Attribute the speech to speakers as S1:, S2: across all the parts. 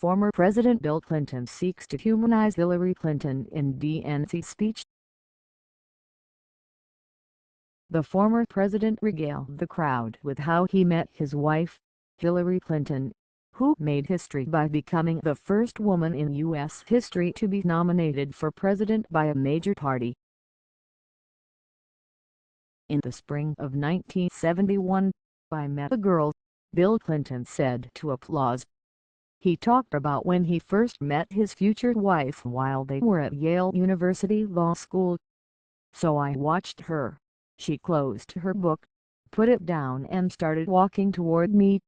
S1: former President Bill Clinton seeks to humanize Hillary Clinton in DNC speech. The former president regaled the crowd with how he met his wife, Hillary Clinton, who made history by becoming the first woman in U.S. history to be nominated for president by a major party. In the spring of 1971, "I met a girl," Bill Clinton said to Applause. He talked about when he first met his future wife while they were at Yale University Law School. "So I watched her. She closed her book, put it down and started walking toward me.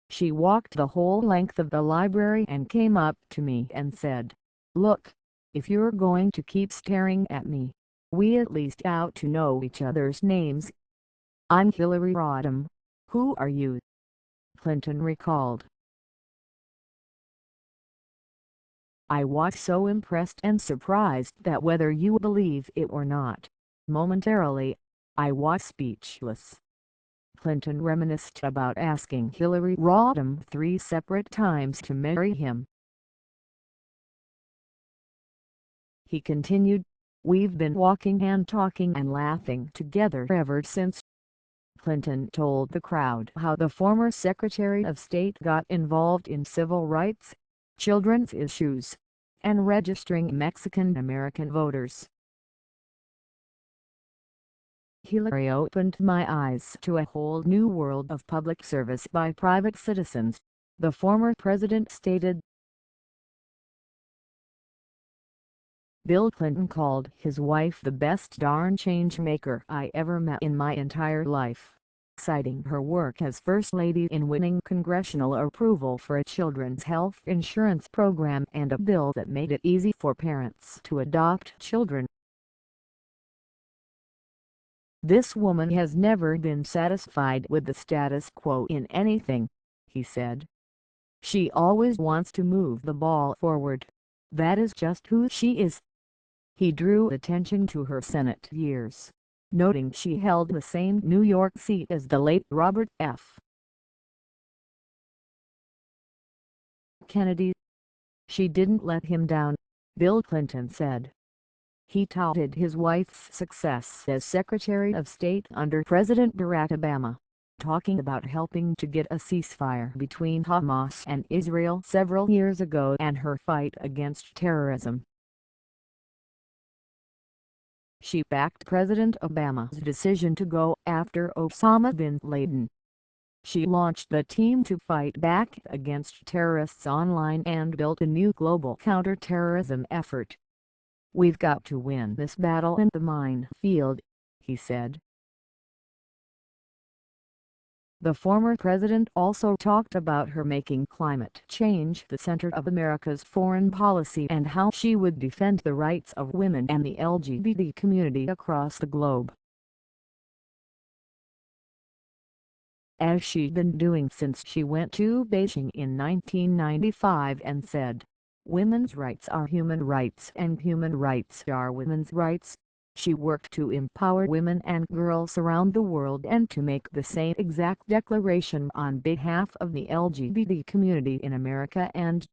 S1: She walked the whole length of the library and came up to me and said, 'Look, if you're going to keep staring at me, we at least ought to know each other's names. I'm Hillary Rodham. Who are you?' Clinton recalled. "I was so impressed and surprised that whether you believe it or not, momentarily, I was speechless." Clinton reminisced about asking Hillary Rodham 3 separate times to marry him. He continued, "We've been walking and talking and laughing together ever since." Clinton told the crowd how the former Secretary of State got involved in civil rights, children's issues, and registering Mexican-American voters. "Hillary opened my eyes to a whole new world of public service by private citizens," the former president stated. Bill Clinton called his wife the best darn change maker I ever met in my entire life, citing her work as First Lady in winning congressional approval for a children's health insurance program and a bill that made it easy for parents to adopt children. "This woman has never been satisfied with the status quo in anything," he said. "She always wants to move the ball forward. That is just who she is." He drew attention to her Senate years, noting she held the same New York seat as the late Robert F. Kennedy. "She didn't let him down," Bill Clinton said. He touted his wife's success as Secretary of State under President Barack Obama, talking about helping to get a ceasefire between Hamas and Israel several years ago and her fight against terrorism. She backed President Obama's decision to go after Osama bin Laden. She launched the team to fight back against terrorists online and built a new global counterterrorism effort. "We've got to win this battle in the minefield," he said. The former president also talked about her making climate change the center of America's foreign policy and how she would defend the rights of women and the LGBT community across the globe, as she'd been doing since she went to Beijing in 1995 and said, "Women's rights are human rights and human rights are women's rights." She worked to empower women and girls around the world and to make the same exact declaration on behalf of the LGBT community in America and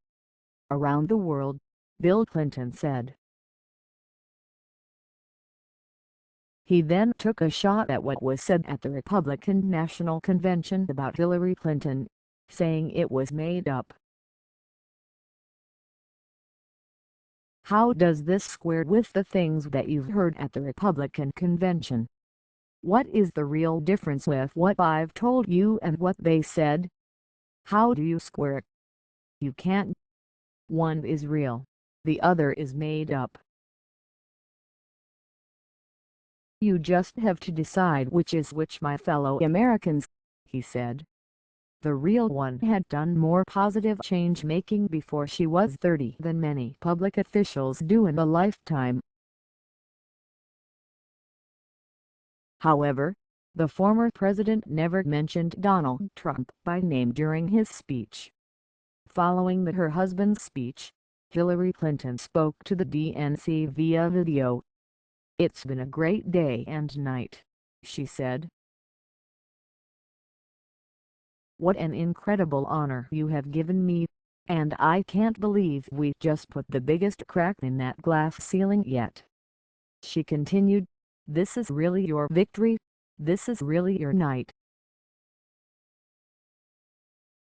S1: around the world, Bill Clinton said. He then took a shot at what was said at the Republican National Convention about Hillary Clinton, saying it was made up. "How does this square with the things that you've heard at the Republican convention? What is the real difference with what I've told you and what they said? How do you square it? You can't. One is real, the other is made up. You just have to decide which is which, my fellow Americans," he said. The real one had done more positive change-making before she was 30 than many public officials do in a lifetime. However, the former president never mentioned Donald Trump by name during his speech. Following her husband's speech, Hillary Clinton spoke to the DNC via video. "It's been a great day and night," she said. "What an incredible honor you have given me, and I can't believe we just put the biggest crack in that glass ceiling yet." She continued, "This is really your victory, this is really your night."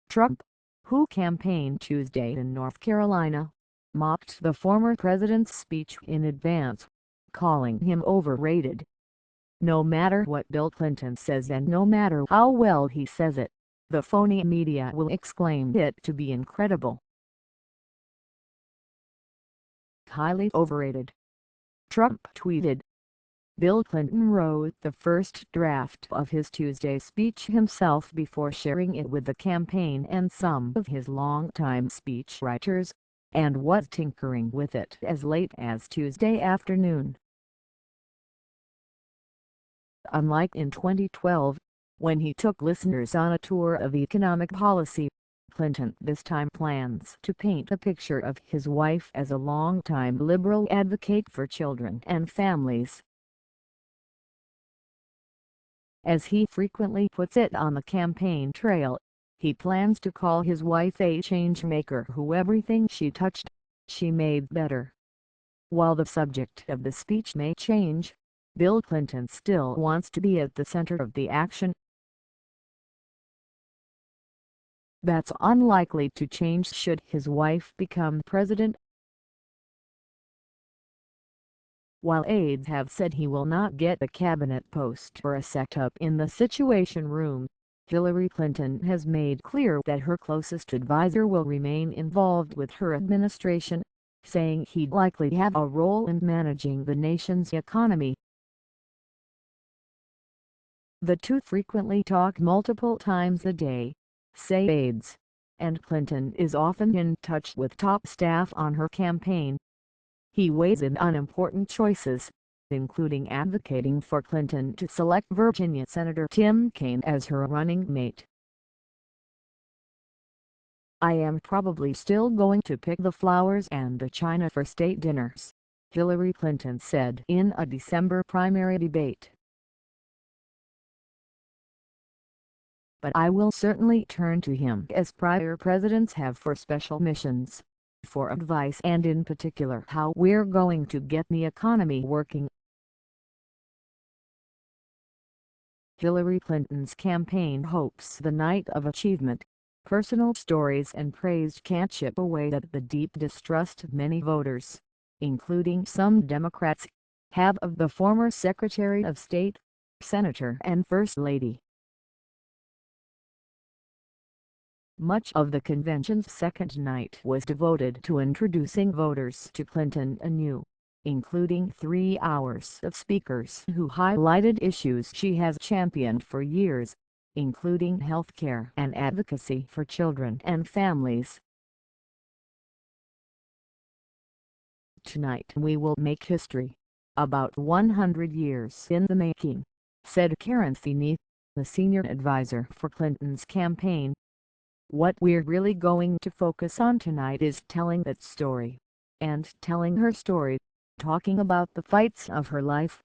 S1: Trump, who campaigned Tuesday in North Carolina, mocked the former president's speech in advance, calling him overrated. "No matter what Bill Clinton says and no matter how well he says it, the phony media will exclaim it to be incredible. Highly overrated." Trump tweeted. Bill Clinton wrote the first draft of his Tuesday speech himself before sharing it with the campaign and some of his longtime speechwriters, and was tinkering with it as late as Tuesday afternoon. Unlike in 2012, when he took listeners on a tour of economic policy, Clinton this time plans to paint a picture of his wife as a longtime liberal advocate for children and families. As he frequently puts it on the campaign trail, he plans to call his wife a change-maker who everything she touched, she made better. While the subject of the speech may change, Bill Clinton still wants to be at the center of the action. That's unlikely to change should his wife become president. While aides have said he will not get a cabinet post or a setup in the Situation Room, Hillary Clinton has made clear that her closest advisor will remain involved with her administration, saying he'd likely have a role in managing the nation's economy. The two frequently talk multiple times a day, say aides, and Clinton is often in touch with top staff on her campaign. He weighs in on important choices, including advocating for Clinton to select Virginia Senator Tim Kaine as her running mate. "I am probably still going to pick the flowers and the china for state dinners," Hillary Clinton said in a December primary debate. "But I will certainly turn to him as prior presidents have for special missions, for advice and in particular how we're going to get the economy working." Hillary Clinton's campaign hopes the night of achievement, personal stories and praise can't chip away at the deep distrust many voters, including some Democrats, have of the former Secretary of State, Senator and First Lady. Much of the convention's second night was devoted to introducing voters to Clinton anew, including 3 hours of speakers who highlighted issues she has championed for years, including health care and advocacy for children and families. "Tonight we will make history. About 100 years in the making," said Karen Finney, the senior advisor for Clinton's campaign. "What we're really going to focus on tonight is telling that story, and telling her story, talking about the fights of her life."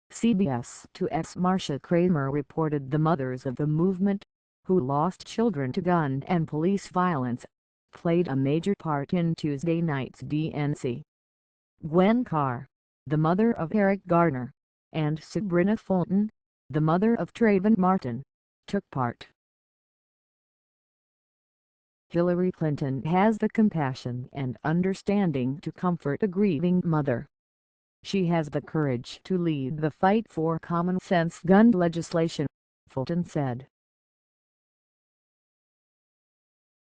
S1: CBS 2's Marcia Kramer reported the mothers of the movement, who lost children to gun and police violence, played a major part in Tuesday night's DNC. Gwen Carr, the mother of Eric Garner, and Sabrina Fulton, the mother of Trayvon Martin, took part. Hillary Clinton has the compassion and understanding to comfort a grieving mother. She has the courage to lead the fight for common-sense gun legislation, Fulton said.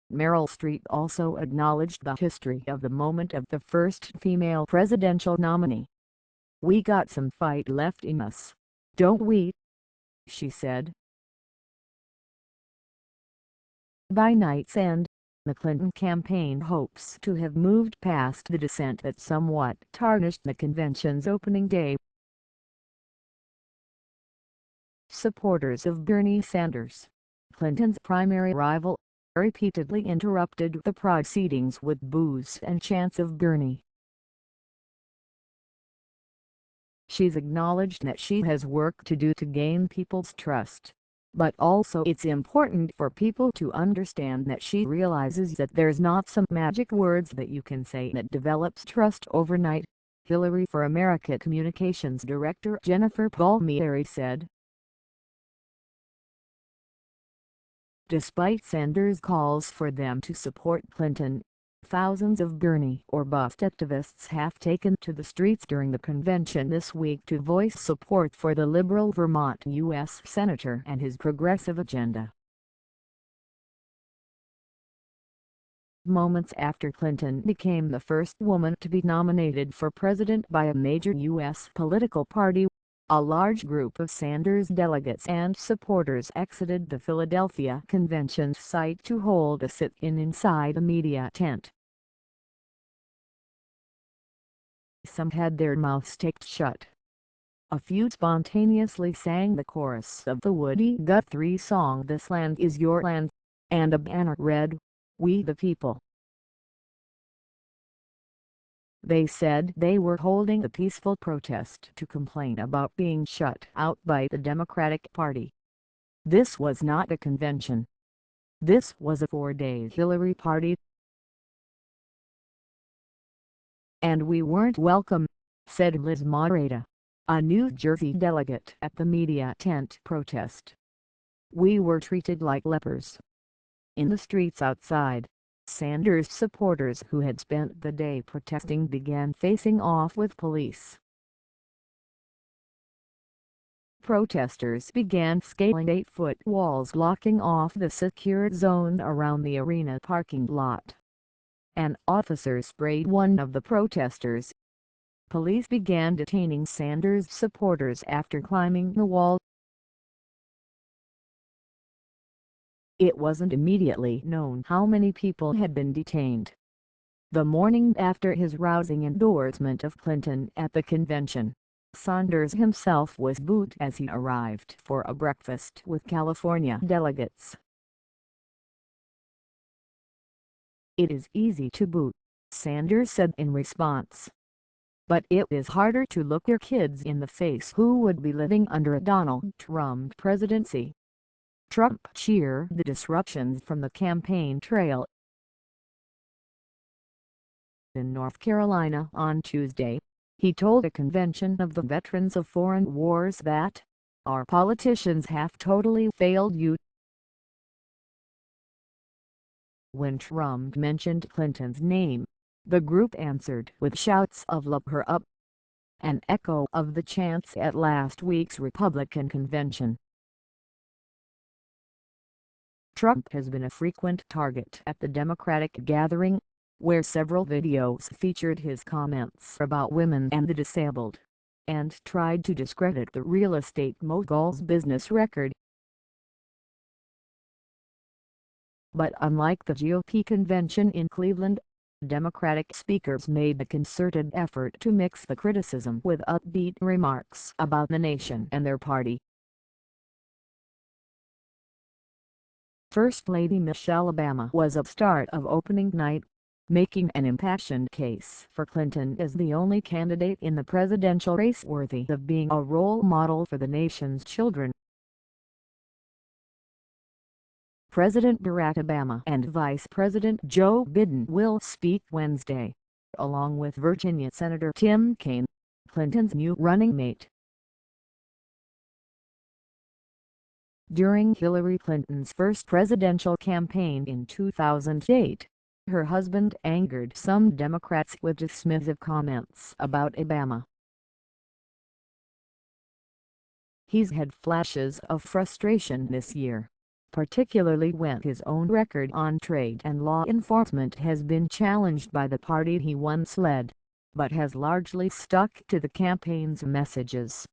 S1: Meryl Streep also acknowledged the history of the moment of the first female presidential nominee. "We got some fight left in us, don't we?" she said. By night's end, the Clinton campaign hopes to have moved past the dissent that somewhat tarnished the convention's opening day. Supporters of Bernie Sanders, Clinton's primary rival, repeatedly interrupted the proceedings with boos and chants of Bernie. She's acknowledged that she has work to do to gain people's trust, but also it's important for people to understand that she realizes that there's not some magic words that you can say that develops trust overnight. Hillary for America Communications Director Jennifer Palmieri said. Despite Sanders' calls for them to support Clinton, thousands of Bernie or bust activists have taken to the streets during the convention this week to voice support for the liberal Vermont U.S. Senator and his progressive agenda. Moments after Clinton became the first woman to be nominated for president by a major U.S. political party, a large group of Sanders delegates and supporters exited the Philadelphia convention site to hold a sit-in inside a media tent. Some had their mouths taped shut. A few spontaneously sang the chorus of the Woody Guthrie song "This Land Is Your Land," and a banner read, "We the People." They said they were holding a peaceful protest to complain about being shut out by the Democratic Party. This was not a convention. This was a 4-day Hillary party. And we weren't welcome, said Liz Moreta, a New Jersey delegate at the media tent protest. We were treated like lepers. In the streets outside, Sanders supporters who had spent the day protesting began facing off with police. Protesters began scaling 8-foot walls blocking off the secured zone around the arena parking lot. An officer sprayed one of the protesters. Police began detaining Sanders supporters after climbing the wall. It wasn't immediately known how many people had been detained. The morning after his rousing endorsement of Clinton at the convention, Sanders himself was booed as he arrived for a breakfast with California delegates. "It is easy to boo," Sanders said in response. "But it is harder to look your kids in the face who would be living under a Donald Trump presidency." Trump cheered the disruptions from the campaign trail. In North Carolina on Tuesday, he told a convention of the veterans of foreign wars that, "Our politicians have totally failed you." When Trump mentioned Clinton's name, the group answered with shouts of "Lock her up," an echo of the chants at last week's Republican convention. Trump has been a frequent target at the Democratic gathering, where several videos featured his comments about women and the disabled, and tried to discredit the real estate mogul's business record. But unlike the GOP convention in Cleveland, Democratic speakers made a concerted effort to mix the criticism with upbeat remarks about the nation and their party. First Lady Michelle Obama was a start of opening night, making an impassioned case for Clinton as the only candidate in the presidential race worthy of being a role model for the nation's children. President Barack Obama and Vice President Joe Biden will speak Wednesday, along with Virginia Senator Tim Kaine, Clinton's new running mate. During Hillary Clinton's first presidential campaign in 2008, her husband angered some Democrats with dismissive comments about Obama. He's had flashes of frustration this year, particularly when his own record on trade and law enforcement has been challenged by the party he once led, but has largely stuck to the campaign's messages.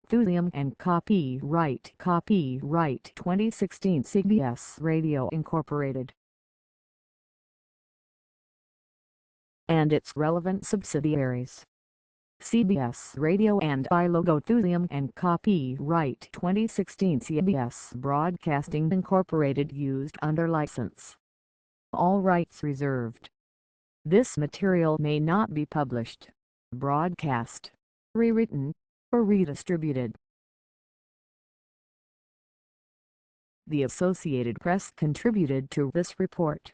S1: Thulium and copyright 2016 CBS Radio Incorporated and its relevant subsidiaries. CBS Radio and I logo Thulium and copyright 2016 CBS Broadcasting Incorporated used under license. All rights reserved. This material may not be published, broadcast, rewritten, or redistributed. The Associated Press contributed to this report.